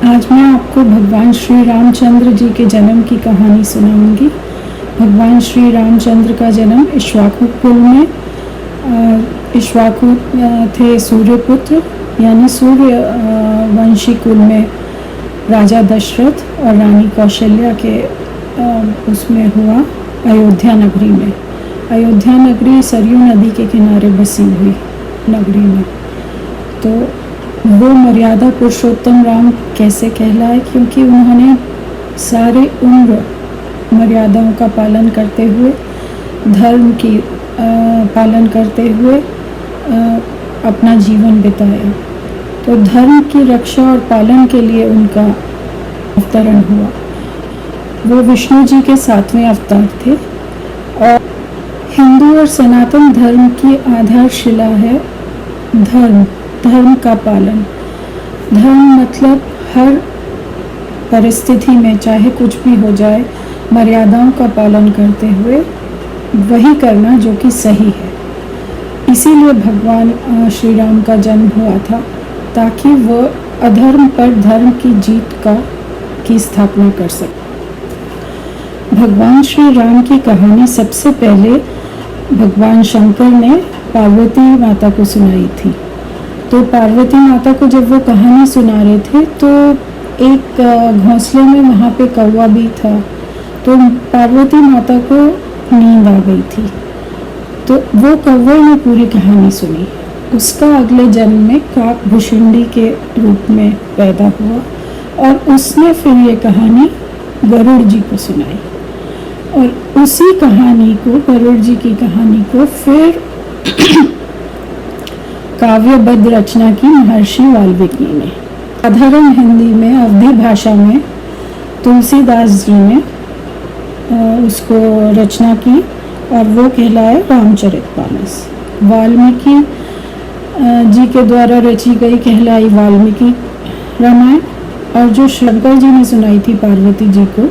आज मैं आपको भगवान श्री रामचंद्र जी के जन्म की कहानी सुनाऊंगी। भगवान श्री रामचंद्र का जन्म इक्ष्वाकु कुल में इक्ष्वाकु थे सूर्यपुत्र यानी सूर्य वंशी कुल में राजा दशरथ और रानी कौशल्या के उसमें हुआ अयोध्या नगरी में। अयोध्या नगरी सरयू नदी के किनारे बसी हुई नगरी में। तो वो मर्यादा पुरुषोत्तम राम कैसे कहलाए, क्योंकि उन्होंने सारे उम्र मर्यादाओं का पालन करते हुए, धर्म की पालन करते हुए अपना जीवन बिताया। तो धर्म की रक्षा और पालन के लिए उनका अवतरण हुआ। वो विष्णु जी के 7वें अवतार थे और हिंदू और सनातन धर्म की आधारशिला है धर्म का पालन। धर्म मतलब हर परिस्थिति में चाहे कुछ भी हो जाए, मर्यादाओं का पालन करते हुए वही करना जो कि सही है। इसीलिए भगवान श्री राम का जन्म हुआ था, ताकि वह अधर्म पर धर्म की जीत की स्थापना कर सके। भगवान श्री राम की कहानी सबसे पहले भगवान शंकर ने पार्वती माता को सुनाई थी। तो पार्वती माता को जब वो कहानी सुना रहे थे तो एक घोंसले में वहाँ पे कौवा भी था। तो पार्वती माता को नींद आ गई थी, तो वो कौवे ने पूरी कहानी सुनी। उसका अगले जन्म में काकभूषुंडी के रूप में पैदा हुआ और उसने फिर ये कहानी गरुड़ जी को सुनाई और उसी कहानी को, गरुड़ जी की कहानी को फिर काव्यबद्ध रचना की महर्षि वाल्मीकि ने। साधारण हिंदी में, अवधी भाषा में तुलसीदास जी ने उसको रचना की और वो कहलाए रामचरितमानस। वाल्मीकि जी के द्वारा रची गई कहलाई वाल्मीकि रामायण, और जो शंकर जी ने सुनाई थी पार्वती जी को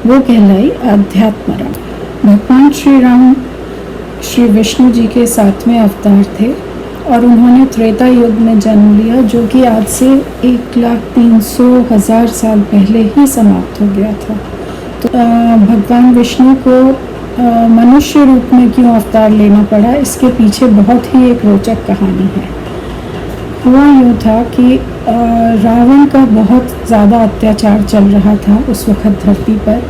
वो कहलाई अध्यात्म रामायण। भगवान श्री राम श्री विष्णु जी के 7वें अवतार थे और उन्होंने त्रेता युग में जन्म लिया, जो कि आज से 1,300,000 साल पहले ही समाप्त हो गया था। तो भगवान विष्णु को मनुष्य रूप में क्यों अवतार लेना पड़ा, इसके पीछे बहुत ही एक रोचक कहानी है। हुआ यूँ था कि रावण का बहुत ज़्यादा अत्याचार चल रहा था उस वक़्त धरती पर।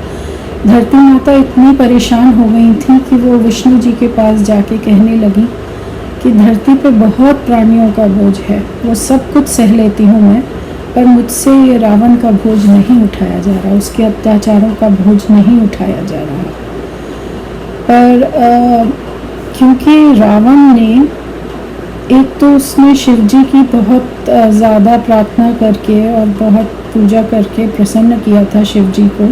धरती माता इतनी परेशान हो गई थी कि वो विष्णु जी के पास जाके कहने लगी कि धरती पे बहुत प्राणियों का बोझ है, वो सब कुछ सह लेती हूँ मैं, पर मुझसे ये रावण का बोझ नहीं उठाया जा रहा, उसके अत्याचारों का बोझ नहीं उठाया जा रहा। पर क्योंकि रावण ने एक तो उसने शिव जी की बहुत ज़्यादा प्रार्थना करके और बहुत पूजा करके प्रसन्न किया था शिव जी को।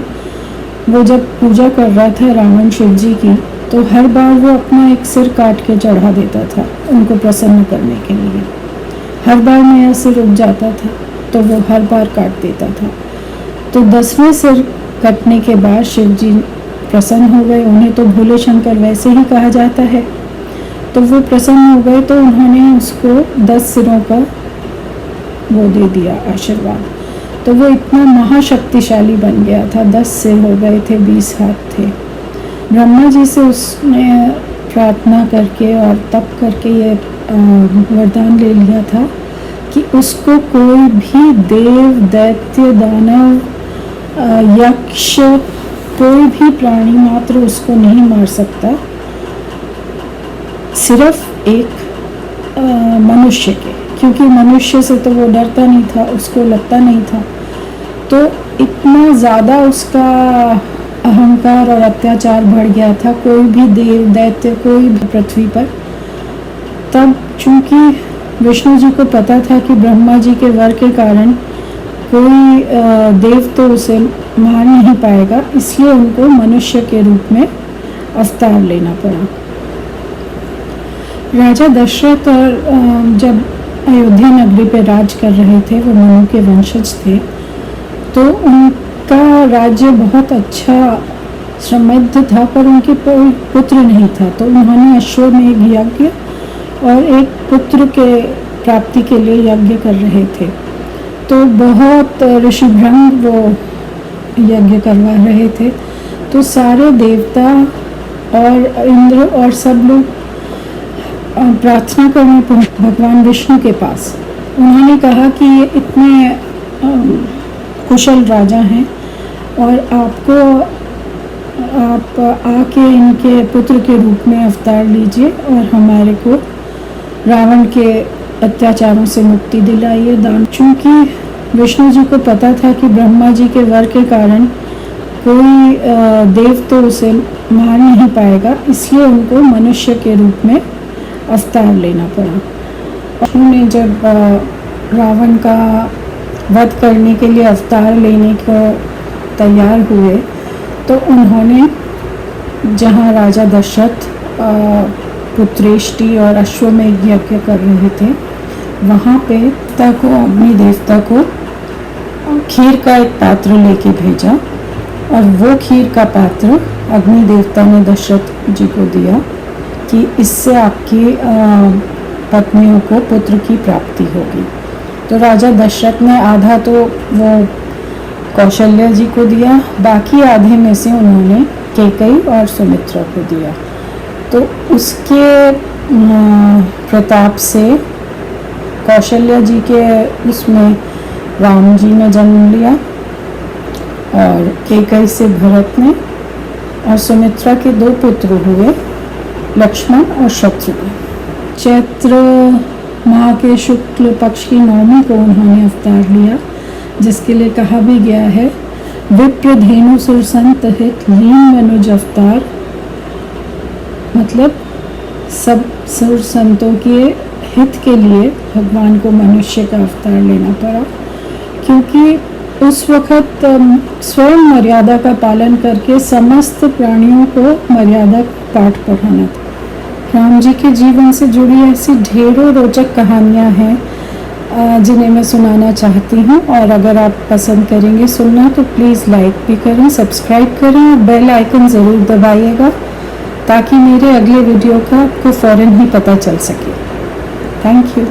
वो जब पूजा कर रहा था रावण शिव जी की, तो हर बार वो अपना एक सिर काट के चढ़ा देता था उनको प्रसन्न करने के लिए। हर बार नया सिर उग जाता था तो वो हर बार काट देता था। तो 10वें सिर कटने के बाद शिव जी प्रसन्न हो गए। उन्हें तो भोले शंकर वैसे ही कहा जाता है। तो वो प्रसन्न हो गए तो उन्होंने उसको 10 सिरों का वो दे दिया आशीर्वाद। तो वो इतना महाशक्तिशाली बन गया था। 10 सिर हो गए थे, 20 हाथ थे। ब्रह्मा जी से उसने प्रार्थना करके और तप करके ये वरदान ले लिया था कि उसको कोई भी देव, दैत्य, दानव, यक्ष, कोई भी प्राणी मात्र उसको नहीं मार सकता, सिर्फ एक मनुष्य के। क्योंकि मनुष्य से तो वो डरता नहीं था, उसको लगता नहीं था। तो इतना ज़्यादा उसका अहंकार और अत्याचार बढ़ गया था, कोई भी देव, दैत्य, कोई भी पृथ्वी पर। तब चूंकि विष्णु जी को पता था कि ब्रह्मा जी के वर के कारण कोई देव तो उसे मार नहीं पाएगा, इसलिए उनको मनुष्य के रूप में अवतार लेना पड़ा। राजा दशरथ और जब अयोध्या नगरी पे राज कर रहे थे, वो मनु के वंशज थे, तो उनका राज्य बहुत अच्छा समृद्ध था, पर उनके कोई पुत्र नहीं था। तो उन्होंने अश्वमेध यज्ञ और एक पुत्र के प्राप्ति के लिए यज्ञ कर रहे थे। तो तो बहुत ऋषिभृंग वो यज्ञ करवा रहे थे। तो सारे देवता और इंद्र और सब लोग प्रार्थना करने पहुंचे भगवान विष्णु के पास। उन्होंने कहा कि ये इतने कुशल राजा हैं और आप आके इनके पुत्र के रूप में अवतार लीजिए और हमारे को रावण के अत्याचारों से मुक्ति दिलाइए दान। चूँकि विष्णु जी को पता था कि ब्रह्मा जी के वर के कारण कोई देव तो उसे मार नहीं पाएगा, इसलिए उनको मनुष्य के रूप में अवतार लेना पड़ा। उन्होंने जब रावण का वध करने के लिए अवतार लेने को तैयार हुए तो उन्होंने जहाँ राजा दशरथ पुत्रेष्टि और अश्वमेध यज्ञ कर रहे थे वहाँ पे अग्नि देवता को खीर का एक पात्र लेके भेजा और वो खीर का पात्र अग्नि देवता ने दशरथ जी को दिया कि इससे आपकी पत्नियों को पुत्र की प्राप्ति होगी। तो राजा दशरथ ने आधा तो वो कौशल्या जी को दिया, बाकी आधे में से उन्होंने कैकेयी और सुमित्रा को दिया। तो उसके प्रताप से कौशल्या जी के उसमें राम जी ने जन्म लिया और कैकेयी से भरत ने, और सुमित्रा के 2 पुत्र हुए, लक्ष्मण और शत्रुघ्न। चैत्र माह के शुक्ल पक्ष की नवमी को उन्होंने अवतार लिया, जिसके लिए कहा भी गया है विप्र धेनु सुर संत हित लीन मनुज अवतार। मतलब सब सुर संतों के हित के लिए भगवान को मनुष्य का अवतार लेना पड़ा, क्योंकि उस वक़्त स्वयं मर्यादा का पालन करके समस्त प्राणियों को मर्यादा पाठ पढ़ाना था। राम जी के जीवन से जुड़ी ऐसी ढेरों रोचक कहानियाँ हैं जिन्हें मैं सुनाना चाहती हूँ, और अगर आप पसंद करेंगे सुनना तो प्लीज़ लाइक भी करें, सब्सक्राइब करें और बेल आइकन ज़रूर दबाइएगा ताकि मेरे अगले वीडियो का आपको फ़ौरन ही पता चल सके। Thank you.